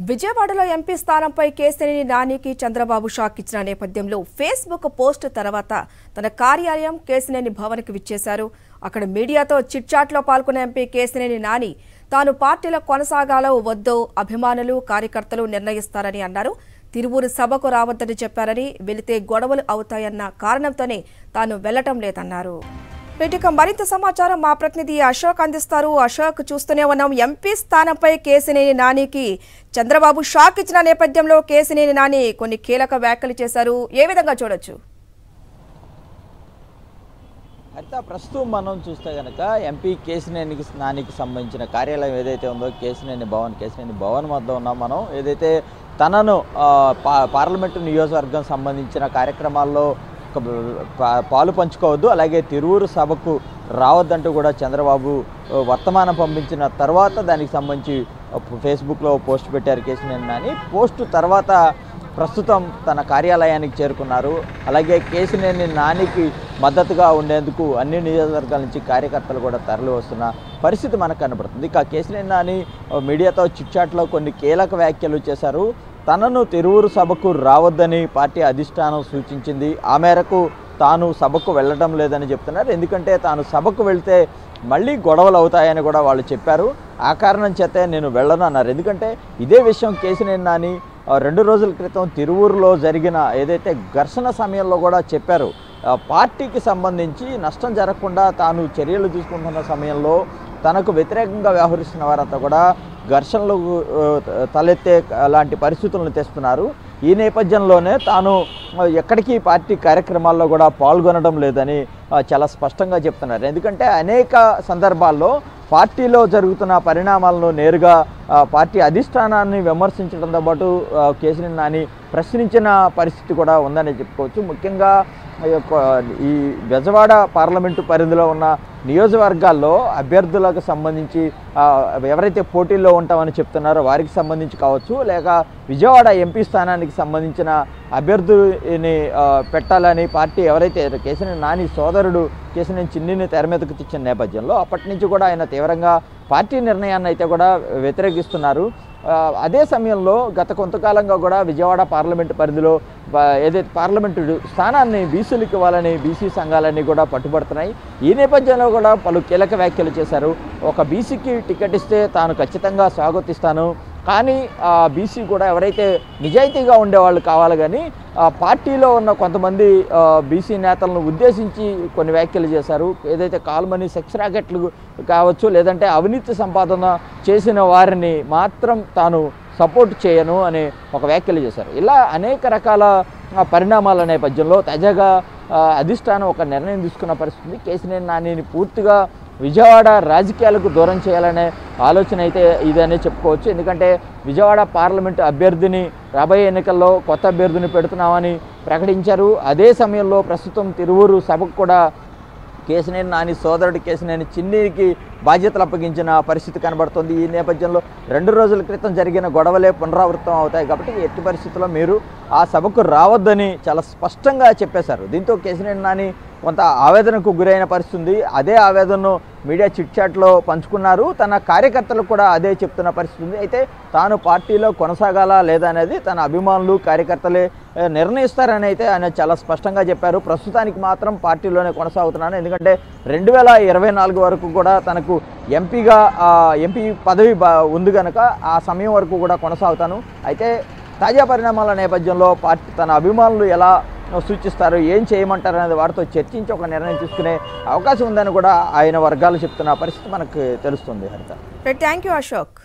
విజయవాడలో ఎంపీ స్థానంపై కేశినేని నానికి చంద్రబాబు షాక్ ఇచ్చిన నేపథ్యంలో ఫేస్బుక్ పోస్ట్ తర్వాత తన కార్యాలయం కేశినేని భవన్కి విచ్చేశారు. అక్కడ మీడియాతో చిట్చాట్లో పాల్గొన్న ఎంపీ కేశినేని నాని తాను పార్టీలో కొనసాగాలో వద్దో అభిమానులు కార్యకర్తలు నిర్ణయిస్తారని అన్నారు. తిరువూరు సభకు రావద్దని చెప్పారని, వెళితే గొడవలు అవుతాయన్న కారణంతోనే తాను వెళ్లటం లేదన్నారు. వీటికి మరింత సమాచారం మా ప్రతినిధి అశోక్ అందిస్తారు. అశోక్, చూస్తూనే ఉన్నాం, ఎంపీ స్థానంపై కేశినేని నానికి చంద్రబాబు షాక్ ఇచ్చిన నేపథ్యంలో కేశినేని నాని కొన్ని కీలక వ్యాఖ్యలు చేశారు. ఏ విధంగా చూడొచ్చు? అయితే ప్రస్తుతం మనం చూస్తే కనుక ఎంపీ కేశినేని నానికి సంబంధించిన కార్యాలయం ఏదైతే ఉందో కేశినేని భవన్ వద్ద ఉన్నాం మనం. ఏదైతే తనను పార్లమెంటు నియోజకవర్గం సంబంధించిన కార్యక్రమాల్లో పాలు పంచుకోవద్దు, అలాగే తిరువూరు సభకు రావద్దంటూ కూడా చంద్రబాబు వర్తమానం పంపించిన తర్వాత దానికి సంబంధించి ఫేస్బుక్లో పోస్ట్ పెట్టారు కేశినేని నాని. పోస్టు తర్వాత ప్రస్తుతం తన కార్యాలయానికి చేరుకున్నారు. అలాగే కేశినేని నానికి మద్దతుగా ఉండేందుకు అన్ని నియోజకవర్గాల నుంచి కార్యకర్తలు కూడా తరలి వస్తున్న పరిస్థితి మనకు కనబడుతుంది. ఇక కేశినేని నాని మీడియాతో చిట్చాట్లో కొన్ని కీలక వ్యాఖ్యలు చేశారు. తనను తిరువూరు సభకు రావద్దని పార్టీ అధిష్టానం సూచించింది. ఆ మేరకు తాను సభకు వెళ్ళడం లేదని చెప్తున్నారు. ఎందుకంటే తాను సభకు వెళ్తే మళ్ళీ గొడవలు అవుతాయని కూడా వాళ్ళు చెప్పారు. ఆ కారణం చేతే నేను వెళ్ళను అన్నారు. ఎందుకంటే ఇదే విషయం కేశినేని నాని 2 రోజుల క్రితం తిరువూరులో జరిగిన ఏదైతే ఘర్షణ సమయంలో కూడా చెప్పారు. పార్టీకి సంబంధించి నష్టం జరగకుండా తాను చర్యలు తీసుకుంటున్న సమయంలో తనకు వ్యతిరేకంగా వ్యవహరిస్తున్న వారంతా కూడా ఘర్షణలు తలెత్తే లాంటి పరిస్థితులను తెస్తున్నారు. ఈ నేపథ్యంలోనే తాను ఎక్కడికి పార్టీ కార్యక్రమాల్లో కూడా పాల్గొనడం లేదని చాలా స్పష్టంగా చెప్తున్నారు. ఎందుకంటే అనేక సందర్భాల్లో పార్టీలో జరుగుతున్న పరిణామాలను నేరుగా పార్టీ అధిష్టానాన్ని విమర్శించడంతో పాటు కేశినేని నాని ప్రశ్నించిన పరిస్థితి కూడా ఉందని చెప్పుకోవచ్చు. ముఖ్యంగా ఈ బెజవాడ పార్లమెంటు పరిధిలో ఉన్న నియోజకవర్గాల్లో అభ్యర్థులకు సంబంధించి ఎవరైతే పోటీల్లో ఉంటామని చెప్తున్నారో వారికి సంబంధించి కావచ్చు, లేక విజయవాడ ఎంపీ స్థానానికి సంబంధించిన అభ్యర్థిని పెట్టాలని పార్టీ ఎవరైతే కేశినేని నాని సోదరుడు కేశినేని చిన్నిని తెర మీదకు తెచ్చిన నేపథ్యంలో అప్పటి నుంచి కూడా ఆయన తీవ్రంగా పార్టీ నిర్ణయాన్ని అయితే కూడా వ్యతిరేకిస్తున్నారు. అదే సమయంలో గత కొంతకాలంగా కూడా విజయవాడ పార్లమెంటు పరిధిలో ఏదైతే పార్లమెంటు స్థానాన్ని బీసీలకు ఇవ్వాలని బీసీ సంఘాలన్నీ కూడా పట్టుబడుతున్నాయి. ఈ నేపథ్యంలో కూడా పలు కీలక వ్యాఖ్యలు చేశారు. ఒక బీసీకి టికెట్ ఇస్తే తాను ఖచ్చితంగా స్వాగతిస్తాను, కానీ బీసీ కూడా ఎవరైతే నిజాయితీగా ఉండేవాళ్ళు కావాలి, కానీ పార్టీలో ఉన్న కొంతమంది బీసీ నేతలను ఉద్దేశించి కొన్ని వ్యాఖ్యలు చేశారు. ఏదైతే కాల్మనీ సెక్స్ ర్యాకెట్లు కావచ్చు, లేదంటే అవినీతి సంపాదన చేసిన వారిని మాత్రం తాను సపోర్ట్ చేయను అనే ఒక వ్యాఖ్యలు చేశారు. ఇలా అనేక రకాల పరిణామాల నేపథ్యంలో తాజాగా అధిష్టానం ఒక నిర్ణయం తీసుకున్న పరిస్థితి. కేశినేని నానిని పూర్తిగా విజయవాడ రాజకీయాలకు దూరం చేయాలనే ఆలోచన అయితే ఇదనే చెప్పుకోవచ్చు. ఎందుకంటే విజయవాడ పార్లమెంటు అభ్యర్థిని రాబోయే ఎన్నికల్లో కొత్త అభ్యర్థిని పెడుతున్నామని ప్రకటించారు. అదే సమయంలో ప్రస్తుతం తిరువూరు సభకు కూడా కేశినేని నాని సోదరుడు కేశినేని చిన్నికి బాధ్యతలు అప్పగించిన పరిస్థితి కనబడుతుంది. ఈ నేపథ్యంలో 2 రోజుల క్రితం జరిగిన గొడవలే పునరావృతం అవుతాయి కాబట్టి ఎట్టి పరిస్థితుల్లో మీరు ఆ సభకు రావద్దని చాలా స్పష్టంగా చెప్పేశారు. దీంతో కేశినేని నాని కొంత ఆవేదనకు గురైన పరిస్థితి ఉంది. అదే ఆవేదనను మీడియా చిట్చాట్లో పంచుకున్నారు. తన కార్యకర్తలకు కూడా అదే చెప్తున్న పరిస్థితి ఉంది. అయితే తాను పార్టీలో కొనసాగాలా లేదా అనేది తన అభిమానులు కార్యకర్తలే నిర్ణయిస్తారని అయితే ఆయన చాలా స్పష్టంగా చెప్పారు. ప్రస్తుతానికి మాత్రం పార్టీలోనే కొనసాగుతున్నాను, ఎందుకంటే 2024 వరకు కూడా తనకు ఎంపీ పదవి ఉంది కనుక ఆ సమయం వరకు కూడా కొనసాగుతాను. అయితే తాజా పరిణామాల నేపథ్యంలో పార్టీ తన అభిమానులు ఎలా సూచిస్తారు, ఏం చేయమంటారు అనేది వారితో చర్చించి ఒక నిర్ణయం తీసుకునే అవకాశం ఉందని కూడా ఆయన వర్గాలు చెప్తున్న పరిస్థితి మనకు తెలుస్తుంది. హరిత, థ్యాంక్ యూ అశోక్.